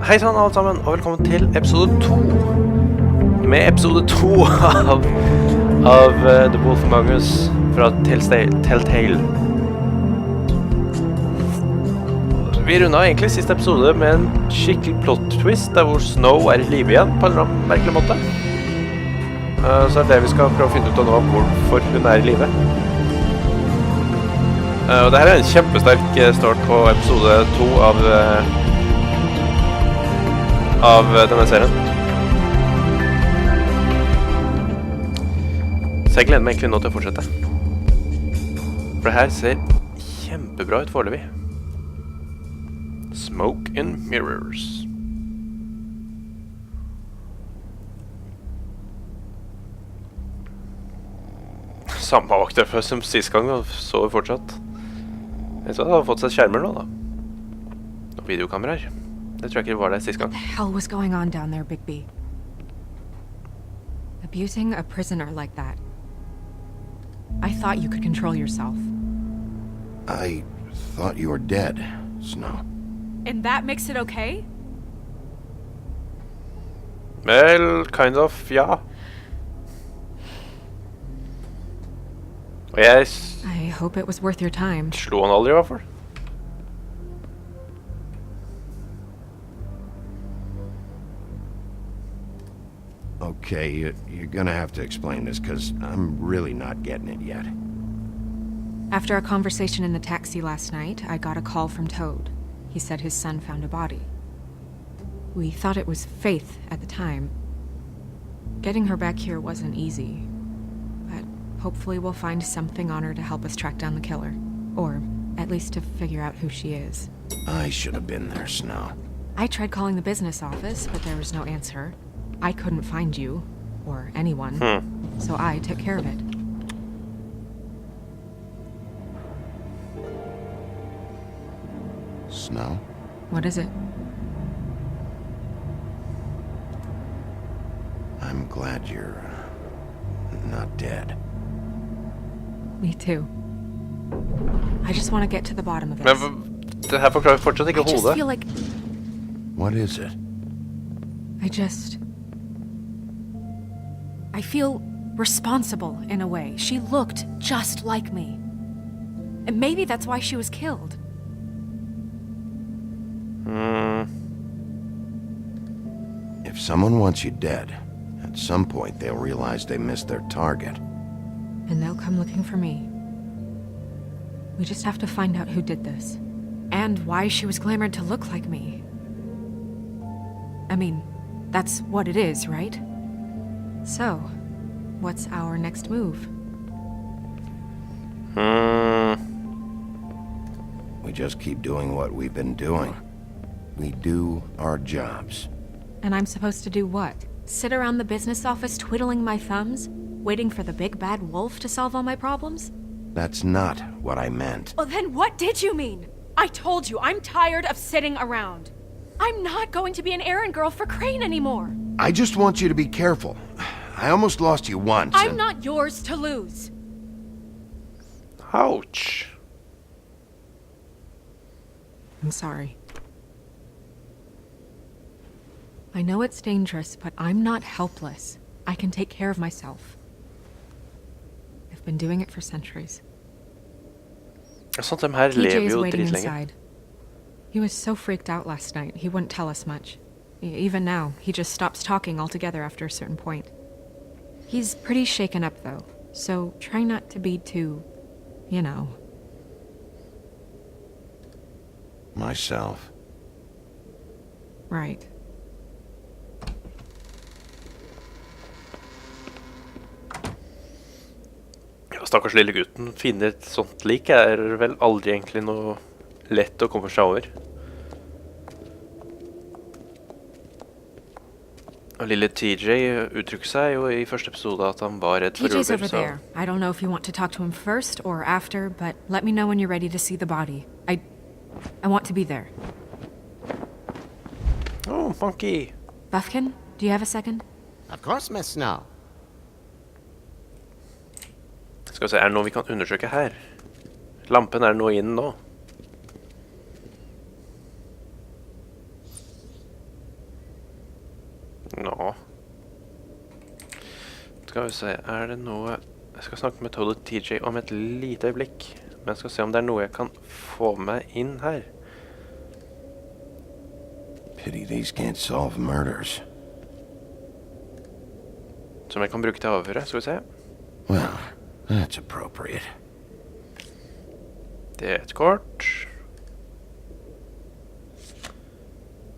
Hei sann alle sammen, og velkommen til episode 2. Med episode 2 av The Wolf Among Us fra Telltale. Vi rundet egentlig siste episode med en skikkelig plot twist, der hvor Snow i live igjen på en eller annen merkelig måte. Så det vi skal prøve å finne ut av nå, hvorfor hun i live. Og dette en kjempesterk start på episode 2 av denne serien. Så jeg gleder meg egentlig nå til å fortsette. For det her ser kjempebra ut foreløpig. Smoke and Mirrors. Samme baktreffer som sist gang, og så vi fortsatt. Jeg så hadde fått seg skjermer nå, da. Og videokameraer. Det tror jeg ikke var det sist gang. What the hell was going on down there, Bigby? Abusing a prisoner like that. I thought you could control yourself. I thought you were dead, Snow. And that makes it okay? Well, kind of, ja. Og jeg I hope it was worth your time. slo han aldri I hvert fall. Okay, you're gonna have to explain this, because I'm really not getting it yet. After a conversation in the taxi last night, I got a call from Toad. He said his son found a body. We thought it was Faith at the time. Getting her back here wasn't easy. But hopefully we'll find something on her to help us track down the killer. Or at least to figure out who she is. I should have been there, Snow. I tried calling the business office, but there was no answer. I couldn't find you, or anyone, so I took care of it. Snow? What is it? I'm glad you're not dead. Me too. I just want to get to the bottom of this. Men det her forklarer fortsatt ikke I just hodet. feel like What is it? I feel responsible in a way. She looked just like me. And maybe that's why she was killed. If someone wants you dead, at some point they'll realize they missed their target. And they'll come looking for me. We just have to find out who did this. And why she was glamored to look like me. I mean, that's what it is, right? So, what's our next move? We just keep doing what we've been doing. We do our jobs. And I'm supposed to do what? Sit around the business office twiddling my thumbs? Waiting for the big bad wolf to solve all my problems? That's not what I meant. Well, then what did you mean? I told you, I'm tired of sitting around. I'm not going to be an errand girl for Crane anymore. I just want you to be careful. I almost lost you once. I'm not yours to lose. Ouch. I'm sorry. I know it's dangerous, but I'm not helpless. I can take care of myself. I've been doing it for centuries. Sånt de her lever TJ's jo waiting dritlenge. inside. He was so freaked out last night, he wouldn't tell us much. Even now, he just stops talking altogether after a certain point. He's pretty shaken up, though, so try not to be too, you know. Myself. Right. Ja, stakkars lille gutten. Finne et sånt lik vel aldri egentlig noe lett å komme seg over. Og lille TJ uttrykker seg jo I første episode at han var redd for TJ's ulver, over there. I don't know if you want to talk to him first or after, but let me know when you're ready to see the body. I want to be there. Oh, monkey. Buffkin, do you have a second? Of course, Miss Snow. Skal vi se, det noe vi kan undersøke her? Lampen det noe inn nå? Nå. Skal vi se, det noe... Jeg skal snakke med Toad og TJ om et lite øyeblikk. Men jeg skal se om det noe jeg kan få meg inn her. Pity these can't solve murders. Som jeg kan bruke til å overføre, skal vi se. Well, that's appropriate. Det et kort.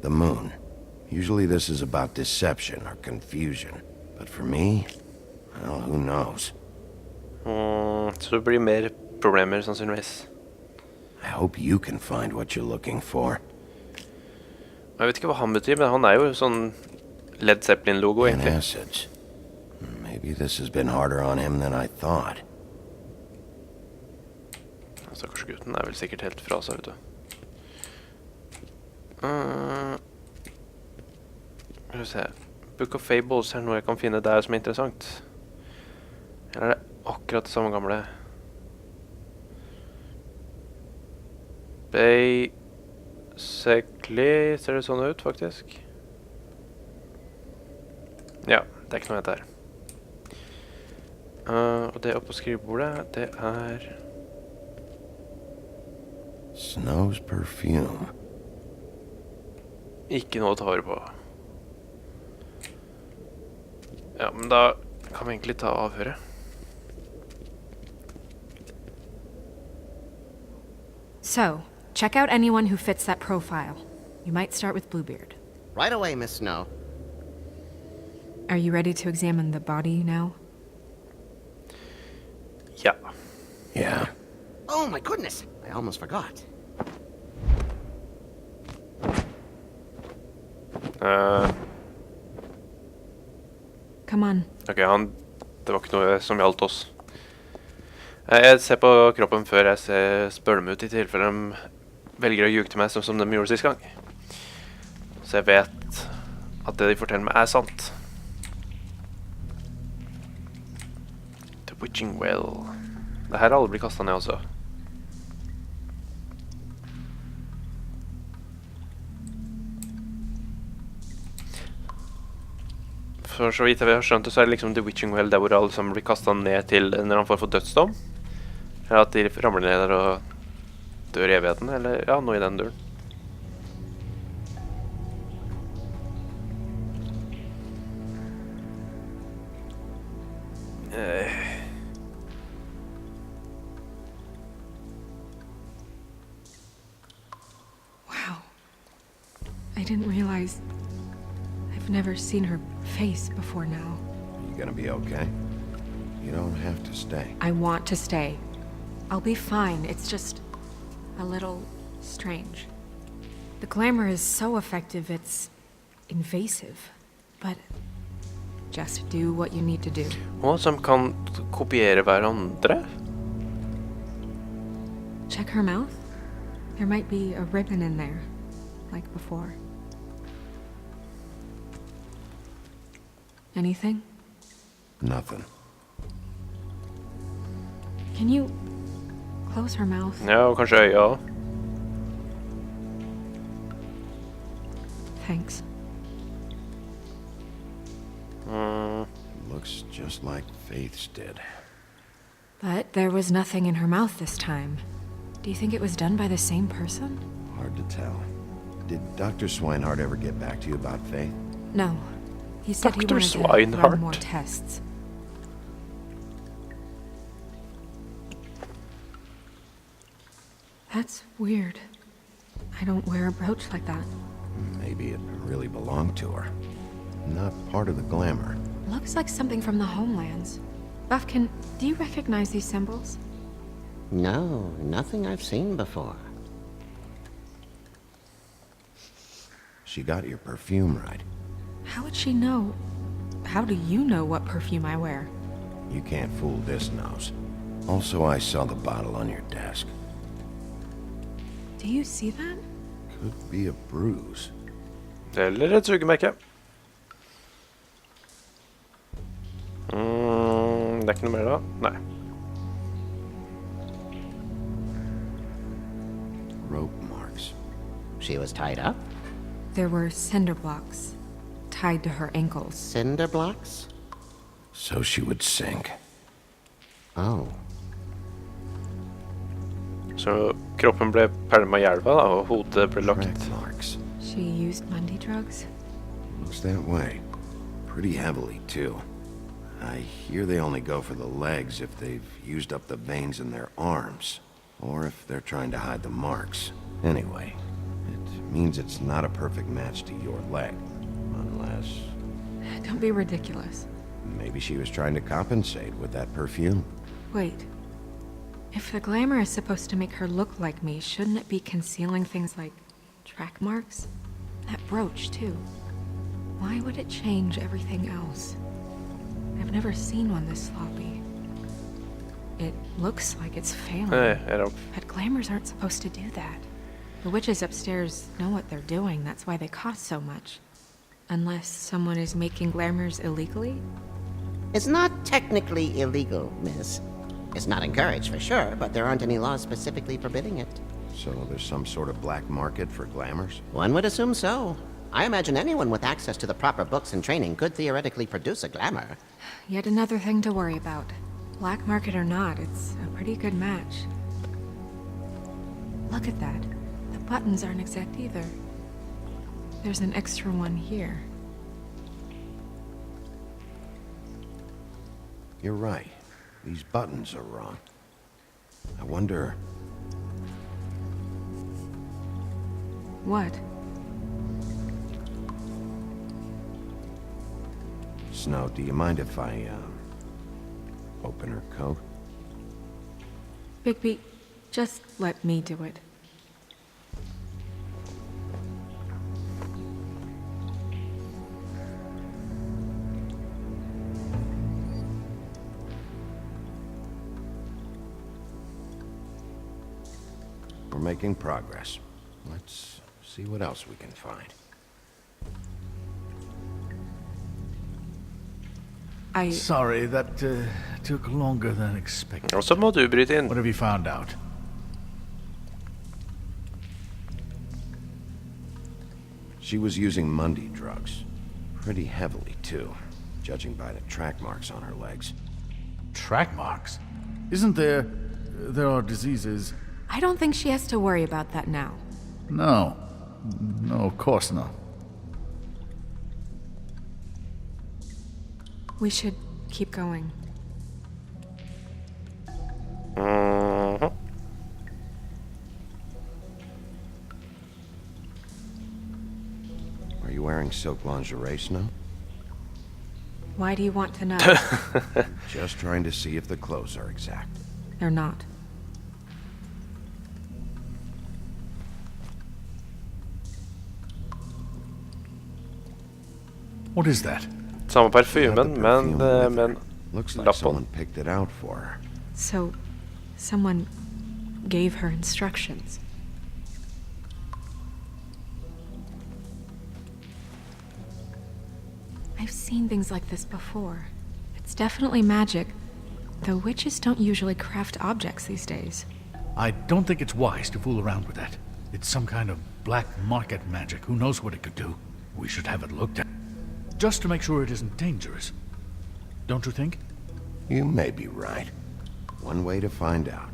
The moon. Usually this is about deception or confusion. But for me, well, who knows? Så det blir mer problemer, sannsynligvis. I hope you can find what you're looking for. Jeg vet ikke hva han betyr, men han jo sånn Led Zeppelin-logo, egentlig. Acids. Maybe this has been harder on him than I thought. Stakkars gutten vel sikkert helt fra seg, vet du. Skal vi se. Book of Fables noe jeg kan finne der som interessant. Eller det akkurat det samme gamle? Basically ser det sånn ut, faktisk. Ja, det ikke noe jeg tar. Og det oppe på skrivebordet, det Snow's perfume. Ikke noe å ta vare på. Ja, men da kan vi egentlig ta avhøret. So, check out anyone who fits that profile. You might start with Bluebeard. Right away, Miss Snow. Are you ready to examine the body now? Ja. Yeah. Oh my goodness, I almost forgot. Come on. Ok, det var ikke noe som gjaldt oss. Jeg ser på kroppen før jeg spør dem ut I tilfelle de velger å ljuge til meg som de gjorde sist gang. Så jeg vet at det de forteller meg sant. The Witching Well. Det her alle blir kastet ned også. For så vidt jeg har skjønt det, så det liksom The Witching Well, der hvor alle sammen blir kastet ned til en eller annen form for dødsdom. Eller at de ramler ned der og dør I evigheten, eller ja, noe I den duren. Wow. I didn't realize... I've never seen her face before now. You gonna be okay? You don't have to stay. I want to stay. I'll be fine. It's just a little strange. The glamour is so effective, it's invasive. But just do what you need to do. Og som kan kopiere hverandre. Check her mouth. There might be a ribbon in there, like before. Anything? Nothing. Can you close her mouth? Ja, og kanskje øya. Thanks. Looks just like Faith's did. But there was nothing in her mouth this time. Do you think it was done by the same person? Hard to tell. Did Dr. Swinehart ever get back to you about Faith? No. He said he Dr. wanted to Swinehart? run more tests. That's weird. I don't wear a brooch like that. Maybe it really belonged to her. Not part of the glamour. Looks like something from the homelands. Buffkin, do you recognize these symbols? No, nothing I've seen before. She got your perfume right. How would she know? How do you know what perfume I wear? You can't fool this nose. Also, I saw the bottle on your desk. Do you see that? Could be a bruise. Eller et sugemerke. Det ikke noe mer da? Nei. Rope marks. She was tied up? There were cinder blocks tied to her ankles. Cinder blocks? So she would sink. Oh. Så kroppen ble pælma I elva da, og hodet ble lagt. Track marks. She used Mundy drugs? Looks that way. Pretty heavily, too. I hear they only go for the legs if they've used up the veins in their arms, or if they're trying to hide the marks. Anyway, it means it's not a perfect match to your leg, unless... Don't be ridiculous. Maybe she was trying to compensate with that perfume. Wait. If the glamour is supposed to make her look like me, shouldn't it be concealing things like track marks? That brooch, too. Why would it change everything else? I've never seen one this sloppy. It looks like it's failing. But glamours aren't supposed to do that. The witches upstairs know what they're doing, that's why they cost so much. Unless someone is making glamours illegally? It's not technically illegal, miss. It's not encouraged for sure, but there aren't any laws specifically forbidding it. So there's some sort of black market for glamours? One would assume so. I imagine anyone with access to the proper books and training could theoretically produce a glamour. Yet another thing to worry about. Black market or not, it's a pretty good match. Look at that. The buttons aren't exact either. There's an extra one here. You're right. These buttons are wrong. I wonder... What? Snow, do you mind if I, open her coat? Bigby, just let me do it. We're making progress. Let's see what else we can find. Sorry, that took longer than expected. Og så må du bryte inn. What have you found out? She was using Mundy drugs. Pretty heavily, too, judging by the track marks on her legs. Track marks? Isn't there... there are diseases... I don't think she has to worry about that now. No. No, of course not. We should keep going. Are you wearing silk lingerie, Snow? Why do you want to know? Just trying to see if the clothes are exact. They're not. What is that? Samme parfymen, men Looks like lappen. someone picked it out for her. So, someone gave her instructions. I've seen things like this before. It's definitely magic, though witches don't usually craft objects these days. I don't think it's wise to fool around with that. It's some kind of black market magic. Who knows what it could do? We should have it looked at. Just to make sure it isn't dangerous. Don't you think? You may be right. One way to find out.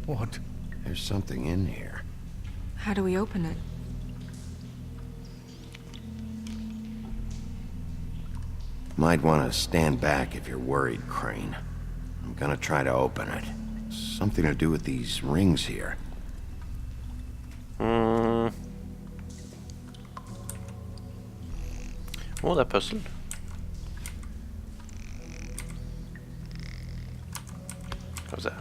What? There's something in here. How do we open it? Might want to stand back if you're worried, Crane. I'm gonna try to open it. Something to do with these rings here. Det er puzzle. Skal vi se.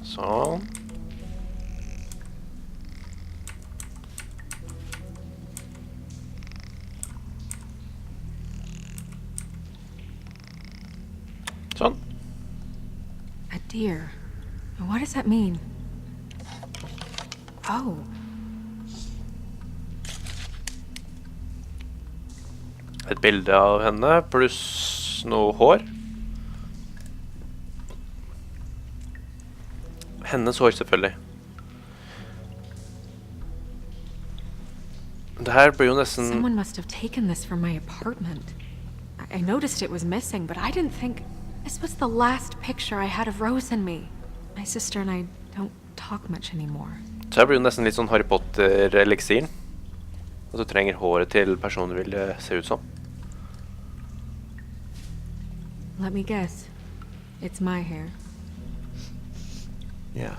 Sånn. Sånn. A deer. What does that mean? Oh. Et bilde av henne, pluss noe hår. Hennes hår, selvfølgelig. Det her blir jo nesten... Someone must have taken this from my apartment. I noticed it was missing, but I didn't think... This was the last picture I had of Rose and me. My sister and I don't talk much anymore. Så her blir jo nesten litt sånn Harry Potter-eliksiren. At du trenger håret til personen du vil se ut som. Let me guess. It's my hair. Yeah.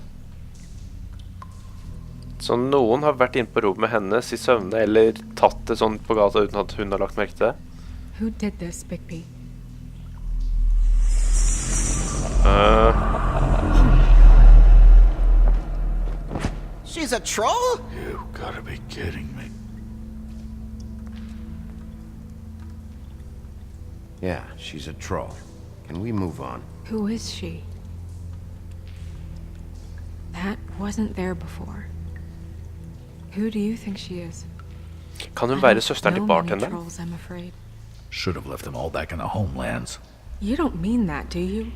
Så noen har vært inne på rommet hennes I søvne, eller tatt det sånn på gata uten at hun har lagt merke til det. Who did this, Bigby? She's a troll? You gotta be kidding me. Yeah, she's a troll. Can we move on? Who is she? That wasn't there before. Who do you think she is? Kan hun I være don't søsteren til know many bartenderen? trolls, I'm afraid. Should have left them all back in the homelands. You don't mean that, do you?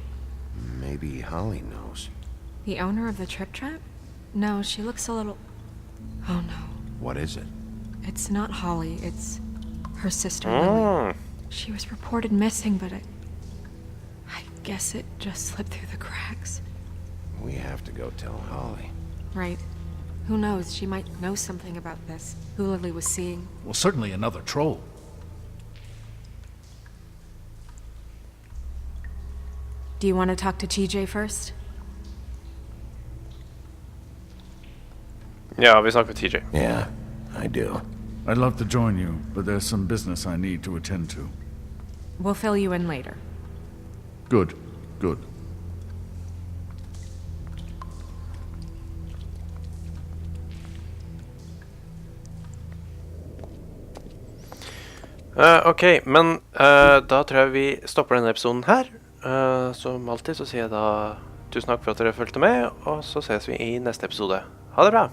Maybe Holly knows. The owner of the Trip Trap? No, she looks a little... Oh no. What is it? It's not Holly, it's her sister Lily. She was reported missing, but I guess it just slipped through the cracks. We have to go tell Holly. Right. Who knows, she might know something about this. Who Lily was seeing. Well, certainly another troll. Do you want to talk to TJ first? Ja, vi snakker med TJ. Yeah, I do. I'd love to join you, but there's some business I need to attend to. We'll fill you in later. Good, good. Ok, men da tror jeg vi stopper denne episoden her. Som alltid så sier jeg da tusen takk for at dere følte med, og så ses vi I neste episode. Ha det bra!